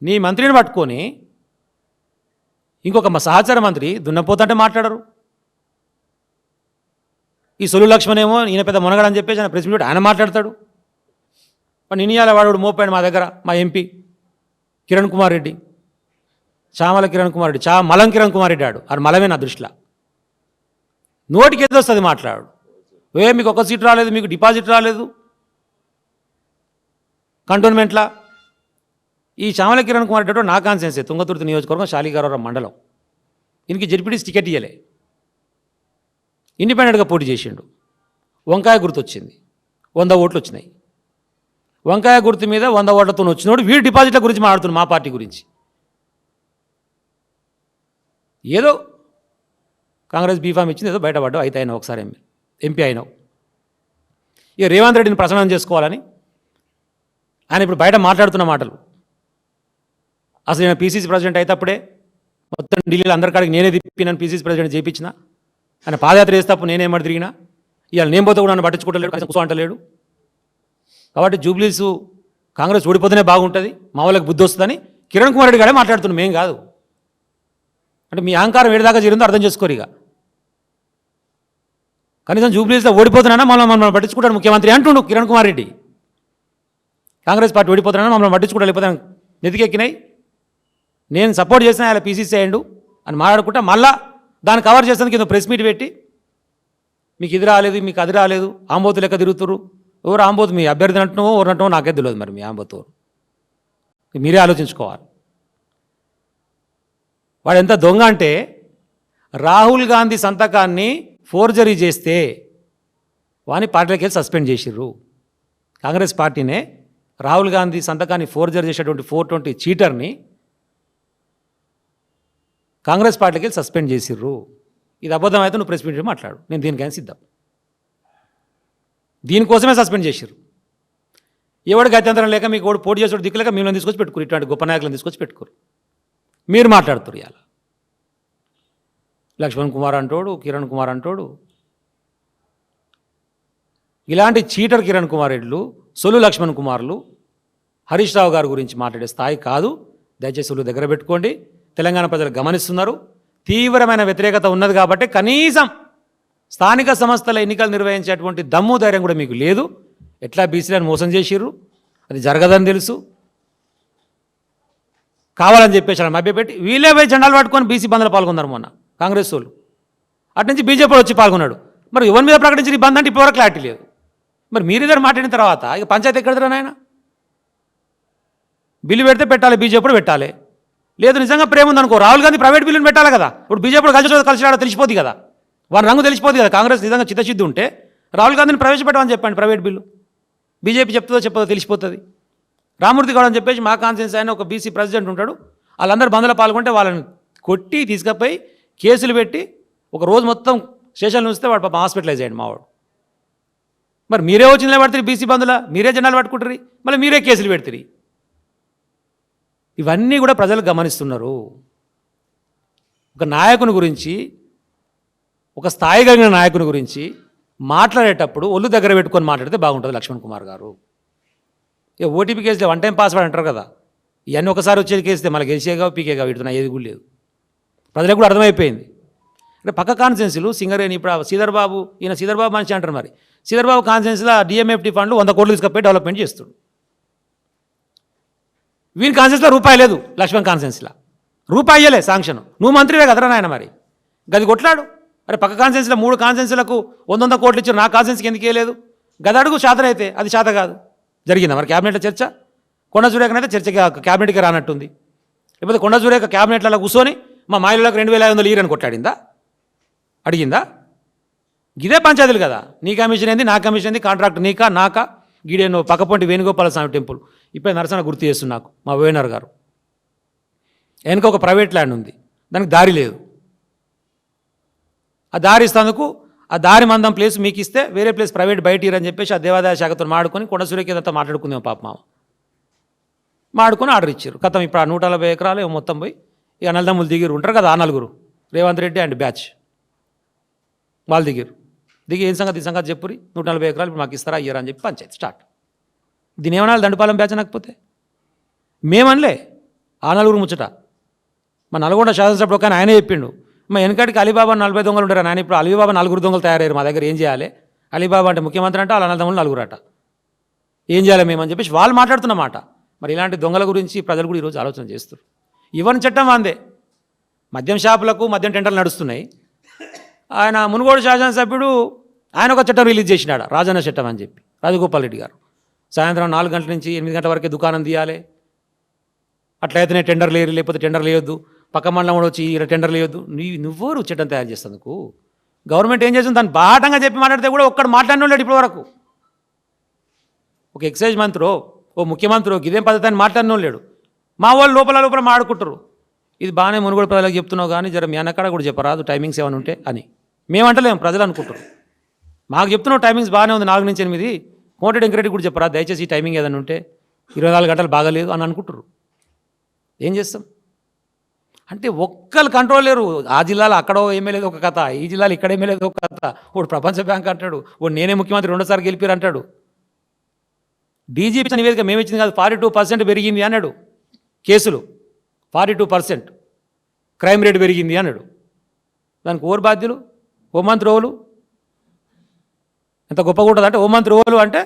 నీ మంత్రిని పట్టుకొని ఇంకొక సహచర మంత్రి దున్నపోతంటే మాట్లాడరు. ఈ సొల్లు లక్ష్మణ్ ఏమో ఈయన పెద్ద మునగడని చెప్పేసి ఆయన ప్రెస్ మీట్ ఆయన మాట్లాడతాడు. మరి నినియాల వాడు మోపాడు మా దగ్గర మా ఎంపీ కిరణ్ కుమార్ రెడ్డి, చామల కిరణ్ కుమార్ రెడ్డి, మలం కిరణ్ కుమార్ రెడ్డి ఆడు అది మలమే నా దృష్టిలో. నోటికి ఏదో వస్తుంది మాట్లాడు. మీకు ఒక సీట్ రాలేదు, మీకు డిపాజిట్ రాలేదు కంటోన్మెంట్లా. ఈ చామల కిరణ్ కుమార్ రెడ్డి నా కాన్సెన్సే, తుంగతుర్తి నియోజకవర్గం, శాలిగారవరం మండలం. ఈయనకి జెడ్పీటీసీ టికెట్ ఇవ్వలే, ఇండిపెండెంట్గా పోటీ చేసిండు. వంకాయ గుర్తు వచ్చింది, 100 ఓట్లు వచ్చినాయి. వంకాయ గుర్తు మీద 100 ఓట్లతో వచ్చినోడు వీడు డిపాజిట్ల గురించి మాట్లాడుతున్నాడు, మా పార్టీ గురించి. ఏదో కాంగ్రెస్ బీఫామ్ ఇచ్చింది, ఏదో బయటపడ్డావు, అయితే అయినా ఒకసారి ఎంపీ అయినావు. ఇక రేవంత్ రెడ్డిని ప్రసన్నం చేసుకోవాలని ఆయన ఇప్పుడు బయట మాట్లాడుతున్న మాటలు. అసలు నేను పీసీసీ ప్రెసిడెంట్ అయితే అప్పుడే మొత్తం ఢిల్లీలో అందరికాడికి నేనే తిప్పినాను, పీసీసీ ప్రెసిడెంట్ చేయించిన. ఆయన పాదయాత్ర చేసేటప్పుడు నేనేమడి తిరిగినా, ఇవాళ నేను పోతే కూడా నన్ను పట్టించుకోవట్లేడు, కూర్చో అంటలేడు. కాబట్టి జూబ్లీస్ కాంగ్రెస్ ఓడిపోతేనే బాగుంటుంది, మా వాళ్ళకి బుద్ధి వస్తుందని కిరణ్ కుమార్ రెడ్డి గారే మాట్లాడుతున్నాం, మేం కాదు. అంటే మీ అహంకారం ఏడిదాకా చేరిందో అర్థం చేసుకోరు. ఇక కనీసం జూబ్లీస్లో ఓడిపోతున్నా మమ్మల్ని పట్టించుకుంటాడు ముఖ్యమంత్రి అంటుండు కిరణ్ కుమార్ రెడ్డి. కాంగ్రెస్ పార్టీ ఓడిపోతున్నా మమ్మల్ని పట్టించుకుంటా, లేకపోతే నెతికెక్కినాయి, నేను సపోర్ట్ చేసిన ఆయన పీసీసీ అయ్యండు అని మాట్లాడుకుంటా మళ్ళా దాన్ని కవర్ చేసేందుకు కింద ప్రెస్ మీట్ పెట్టి మీకు ఇది రాలేదు, మీకు అది రాలేదు, ఆంబోతు లెక్క తిరుగుతురు. ఎవరు ఆంబోతు? మీ అభ్యర్థి అంటున్నావో ఎవరినట్టువో నాకే తెలియదు. మరి మీ ఆంబోతు మీరే ఆలోచించుకోవాలి. వాడు ఎంత దొంగ అంటే రాహుల్ గాంధీ సంతకాన్ని ఫోర్జరీ చేస్తే వాని పార్టీలోకి వెళ్ళి సస్పెండ్ చేసిర్రు. కాంగ్రెస్ పార్టీనే రాహుల్ గాంధీ సంతకాన్ని ఫోర్జరీ చేసేటువంటి 420 చీటర్ని కాంగ్రెస్ పార్టీకి వెళ్ళి సస్పెండ్ చేసిర్రు. ఇది అబద్ధం అయితే నువ్వు ప్రెస్ మీట్ మాట్లాడు, నేను దీనికైనా సిద్ధం. దీనికోసమే సస్పెండ్ చేసిర్రు. ఎవడు గత్యంతరం లేక మీకు ఓడి పోటీ చేసేవాడు దిక్కులేక మిమ్మల్ని తీసుకొచ్చి పెట్టుకోరు, ఇటువంటి గొప్ప నాయకులను తీసుకొచ్చి పెట్టుకోరు. మీరు మాట్లాడుతున్నారు ఇవాళ. లక్ష్మణ్ కుమార్ అంటోడు, కిరణ్ కుమార్ అంటోడు, ఇలాంటి చీటర్ కిరణ్ కుమార్ రెడ్లు, సొల్లు లక్ష్మణ్ కుమార్లు హరీష్ రావు గారి గురించి మాట్లాడే స్థాయి కాదు. దయచేసి సొల్లు దగ్గర పెట్టుకోండి. తెలంగాణ ప్రజలు గమనిస్తున్నారు. తీవ్రమైన వ్యతిరేకత ఉన్నది కాబట్టి కనీసం స్థానిక సంస్థల ఎన్నికలు నిర్వహించేటువంటి దమ్ము ధైర్యం కూడా మీకు లేదు. ఎట్లా బీసీలను మోసం చేసిర్రు, అది జరగదని తెలుసు. కావాలని చెప్పేసి మభ్యపెట్టి వీళ్ళే పోయి జెండాలు పట్టుకొని బీసీ బంద్లో పాల్గొన్నారు మొన్న కాంగ్రెస్ వాళ్ళు. అటు నుంచి బీజేపీ వచ్చి పాల్గొన్నాడు. మరి ఎవరి మీద ప్రకటించిన ఈ బంద్ అంటే ఇప్పుడు క్లారిటీ లేదు. మరి మీరిద్దరు మాట్లాడిన తర్వాత ఇక పంచాయతీ ఎక్కడదరా నాయన? బిల్లు పెడితే పెట్టాలి, బీజేపీ పెట్టాలి. లేదు నిజంగా ప్రేమ ఉందనుకో, రాహుల్ గాంధీ ప్రైవేట్ బిల్లుని పెట్టాలి కదా. ఇప్పుడు బీజేపీ కలిసి రాడో తెలిసిపోద్ది కదా, వారి రంగు తెలిసిపోద్ది కదా. కాంగ్రెస్ నిజంగా చిత్తశుద్ధి ఉంటే రాహుల్ గాంధీని ప్రవేశపెట్టమని చెప్పండి ప్రైవేట్ బిల్లు. బీజేపీ చెప్తుందో చెప్పదో తెలిసిపోతుంది. రామూర్తి గౌడ్ అని చెప్పేసి మా కాన్సెన్స్ ఆయన ఒక బీసీ ప్రెసిడెంట్ ఉంటాడు. వాళ్ళందరూ బంద్లో పాల్గొంటే వాళ్ళని కొట్టి తీసుకుపోయి కేసులు పెట్టి ఒక రోజు మొత్తం స్టేషన్లు ఉంచితే వాడు పాపం హాస్పిటలైజ్ అయ్యండి మావాడు. మరి మీరే వచ్చి నిలబడుతుంది బీసీ బంద్లో, మీరే జెండాలు పట్టుకుంటారు, మళ్ళీ మీరే కేసులు పెడతారు. ఇవన్నీ కూడా ప్రజలు గమనిస్తున్నారు. ఒక నాయకుని గురించి, ఒక స్థాయి కలిగిన నాయకుని గురించి మాట్లాడేటప్పుడు ఒళ్ళు దగ్గర పెట్టుకొని మాట్లాడితే బాగుంటుంది లక్ష్మణ్ కుమార్ గారు. ఇక ఓటీపీ కేసులో 1 టైం పాస్వర్డ్ అంటారు కదా, ఇవన్నీ ఒకసారి వచ్చేది కేస్తే మళ్ళీ గెలిచేగా పీకేగా వీడుతున్నా ఏది కూడా లేదు. ప్రజలకు కూడా అర్థమైపోయింది. అంటే పక్క కాన్సెన్సీలు సింగరేణి, ఇప్పుడు శ్రీధర్ బాబు, ఈయన శ్రీధర్ బాబు మనిషి అంటారు. మరి శ్రీధర్ బాబు కాన్సెన్సీలో డిఎంఎఫ్టీ ఫండ్లు 100 కోట్లు తీసుకపోయి డెవలప్మెంట్ చేస్తాడు. వీని కాన్సెన్స్లో రూపాయి లేదు, లక్ష్మణ్ కాన్సెన్స్లో రూపాయి ఇయ్యలే శాంక్షన్. నువ్వు మంత్రివే కదరా నాయన, మరి గది కొట్లాడు. అరే పక్క కాన్సెన్స్లో 3 కాన్సెన్స్లకు 100 కోట్లు ఇచ్చారు, నా కాన్సెన్స్కి ఎందుకు ఇవ్వలేదు? గది అడుగు. శాతనైతే అది శాత కాదు. జరిగిందా మరి క్యాబినెట్లో చర్చ? కొండ సురేఖనైతే చర్చ క్యాబినెట్కి రానట్టుంది. లేకపోతే కొండ సురేఖ క్యాబినెట్లలో కూర్చొని మా మాయిలకు 2500 ఈరని కొట్లాడిందా? అడిగిందా? ఇదే పంచాయతీలు కదా. నీ కమిషన్ ఏంది, నా కమిషన్ ఏంది, కాంట్రాక్ట్ నీకా నాకా? గీడేను పక్కపొంటి వేణుగోపాల స్వామి టెంపుల్ ఇప్పుడే నరసన గుర్తు చేస్తుంది నాకు మా వేణర్ గారు. వెనుక ఒక ప్రైవేట్ ల్యాండ్ ఉంది, దానికి దారి లేదు. ఆ దారి ఇస్తేందుకు ఆ దారి మందం ప్లేస్ మీకు ఇస్తే వేరే ప్లేస్ ప్రైవేట్ బయట ఇరని చెప్పేసి ఆ దేవాదాయ శాఖతో మాడుకొని కొండ సూర్యకేదంతా మాట్లాడుకుందాం పాప మామ మాడుకొని ఆర్డర్ ఇచ్చారు. కథం ఇప్పుడు ఆ 140 ఎకరాలు మొత్తం పోయి ఇక నల్లదమ్ములు దిగిరు ఉంటారు కదా, ఆ 4 రేవంత్ రెడ్డి అండ్ బ్యాచ్ వాళ్ళు దిగిరు. దిగి ఏం సంగతి ఈ సంగతి చెప్పురి, 140 ఎకరాలు ఇప్పుడు మాకు ఇస్తారా అయ్యారా అని చెప్పి పంచాయతీ స్టార్ట్. దీని ఏమన్నా దండుపాలెం బ్యాచ్ అనకపోతే మేమనలే, ఆ నలుగురు ముచ్చట. మా నల్గొండ శాసనసభ్యుడు కానీ ఆయనే చెప్పిండు, మా వెనకటికి అలీబాబా 40 దొంగలు ఉంటారు నాయన, ఇప్పుడు అలీబాబా 4 దొంగలు తయారయ్యారు మా దగ్గర, ఏం చేయాలి? అలీబాబా అంటే ముఖ్యమంత్రి అంటే వాళ్ళ అన్నదమ్ములు 4 అట, ఏం చేయాలి మేము అని చెప్పేసి వాళ్ళు మాట్లాడుతున్నమాట. మరి ఇలాంటి దొంగల గురించి ప్రజలు కూడా ఈరోజు ఆలోచన చేస్తారు. ఇవన్నీ చట్టం అందే. మద్యం షాపులకు మద్యం టెండర్లు నడుస్తున్నాయి. ఆయన మునుగోడు శాసనసభ్యుడు ఆయన ఒక చట్టం రిలీజ్ చేసినాడు, రాజన్న చట్టం అని చెప్పి, రాజగోపాల్ రెడ్డి గారు. సాయంత్రం 4 గంటల నుంచి 8 గంటల వరకే దుకాణం తీయాలి, అట్లయితేనే టెండర్ లేరు, లేకపోతే టెండర్ లేయొద్దు, పక్క మండలం కూడా వచ్చి ఇలా టెండర్ లేయొద్దు. నువ్వెవరు చట్టం తయారు చేసేందుకు? గవర్నమెంట్ ఏం చేస్తుంది? దాన్ని బాటంగా చెప్పి మాట్లాడితే కూడా ఒక్కడు మాట్లాడిన లేడు ఇప్పటి వరకు. ఒక ఎక్సైజ్ మంత్రో ఓ ముఖ్యమంత్రి ఇదేం పద్ధతి అని మాట్లాడిన లేడు. మా వాళ్ళు లోపల మాడుకుంటారు. ఇది బాగానే మునుగోడు ప్రజలకు చెప్తున్నావు కానీ జర మీ అన్నకాడ కూడా చెప్పరాదు టైమింగ్స్ ఏమైనా ఉంటే అని. మేమంటలేము, ప్రజలు అనుకుంటారు. మాకు చెప్తున్నావు టైమింగ్స్ బాగానే ఉంది 4 నుంచి 8, కోటెడ్ ఎంకరెడ్డి కూడా చెప్పరా దయచేసి ఈ టైమింగ్ ఏదైనా ఉంటే, 24 గంటలు బాగాలేదు అని అనుకుంటారు. ఏం చేస్తాం అంటే ఒక్కరు కంట్రోల్ లేరు. ఆ జిల్లాలో అక్కడో ఎమ్మెల్యేది ఒక కథ, ఈ జిల్లాలో ఇక్కడ ఎమ్మెల్యేది ఒక కథ. వాడు ప్రపంచ బ్యాంక్ అంటాడు, వాడు నేనే ముఖ్యమంత్రి 2సార్లు గెలిపారు అంటాడు. డీజీపీ నివేదిక మేము ఇచ్చింది కాదు, 42% పెరిగింది అన్నాడు కేసులు, 42% క్రైమ్ రేట్ పెరిగింది అన్నాడు. దానికి ఓరు బాధ్యులు? హోంమంత్రి ఓలు? ఎంత గొప్పగా ఉంటుంది అంటే హోంమంత్రి ఓలు అంటే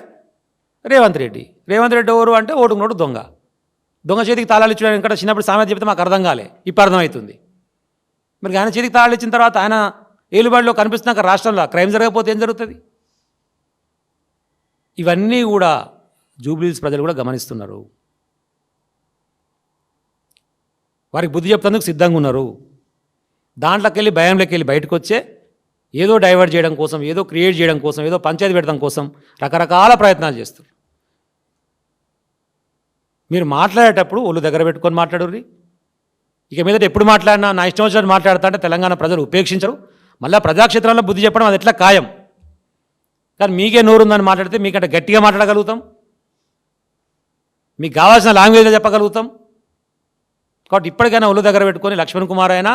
రేవంత్ రెడ్డి ఓరు అంటే ఓటుకు నోటు దొంగ చేతికి తాళాలు ఇచ్చాడు. ఇంకా చిన్నప్పుడు సామెత చెప్తే మాకు అర్థం కాలే, ఇప్పుడు అర్థమవుతుంది. మరి ఆయన చేతికి తాళాలు ఇచ్చిన తర్వాత ఆయన ఏలుబడిలో కనిపిస్తున్నాక రాష్ట్రంలో క్రైమ్ జరగకపోతే ఏం జరుగుతుంది? ఇవన్నీ కూడా జూబ్లీహిల్స్ ప్రజలు కూడా గమనిస్తున్నారు. వారికి బుద్ధి చెప్తానికి సిద్ధంగా ఉన్నారు. దాంట్లోకి వెళ్ళి భయంలోకి వెళ్ళి బయటకు వచ్చే ఏదో డైవర్ట్ చేయడం కోసం, ఏదో క్రియేట్ చేయడం కోసం, ఏదో పంచాయతీ పెట్టడం కోసం రకరకాల ప్రయత్నాలు చేస్తారు. మీరు మాట్లాడేటప్పుడు ఒళ్ళు దగ్గర పెట్టుకొని మాట్లాడుర్రి. ఇక మీదట ఎప్పుడు మాట్లాడినా నా ఇష్టం వచ్చినట్టు మాట్లాడతా అంటే తెలంగాణ ప్రజలు ఉపేక్షించరు. మళ్ళీ ప్రజాక్షేత్రంలో బుద్ధి చెప్పడం అది ఎట్లా ఖాయం. కానీ మీకే నోరుందని మాట్లాడితే మీకంటే గట్టిగా మాట్లాడగలుగుతాం, మీకు కావాల్సిన లాంగ్వేజ్లో చెప్పగలుగుతాం. కాబట్టి ఇప్పటికైనా ఒళ్ళు దగ్గర పెట్టుకొని లక్ష్మణ్ కుమార్ అయినా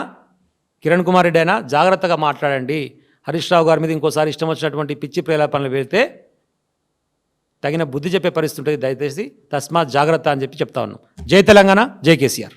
కిరణ్ కుమార్ రెడ్డి అయినా జాగ్రత్తగా మాట్లాడండి. హరీష్ రావు గారి మీద ఇంకోసారి ఇష్టం వచ్చినటువంటి పిచ్చి ప్రేలాపనలు వెళ్తే తగిన బుద్ధి చెప్పే పరిస్థితి ఉంటుంది. దయచేసి తస్మాత్ జాగ్రత్త అని చెప్పి చెప్తా ఉన్నాం. జై తెలంగాణ, జై కేసీఆర్.